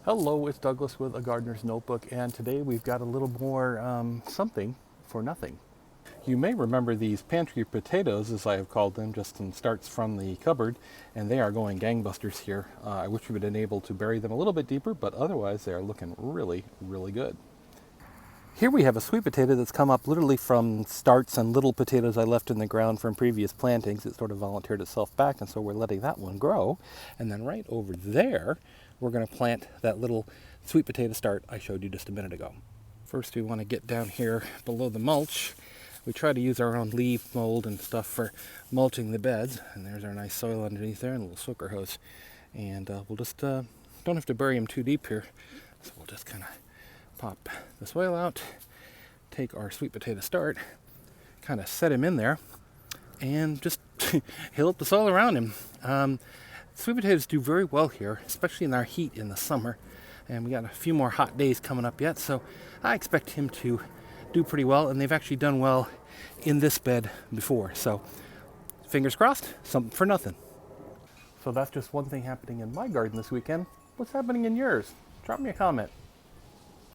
Hello, it's Douglas with A Gardener's Notebook, and today we've got a little more something for nothing. You may remember these pantry potatoes, as I have called them, just some starts from the cupboard, and they are going gangbusters here. I wish we had been able to bury them a little bit deeper, but otherwise they are looking really, really good. Here we have a sweet potato that's come up literally from starts and little potatoes I left in the ground from previous plantings. It sort of volunteered itself back, and so we're letting that one grow. And then right over there, we're going to plant that little sweet potato start I showed you just a minute ago. First, we want to get down here below the mulch. We try to use our own leaf mold and stuff for mulching the beds. And there's our nice soil underneath there and a little soaker hose. And we'll just, don't have to bury them too deep here. So we'll just kind of pop the soil out, take our sweet potato start, kind of set him in there, and just hill up the soil around him. Sweet potatoes do very well here, especially in our heat in the summer, and we got a few more hot days coming up yet, so I expect him to do pretty well, and they've actually done well in this bed before, so fingers crossed, something for nothing. So that's just one thing happening in my garden this weekend. What's happening in yours? Drop me a comment.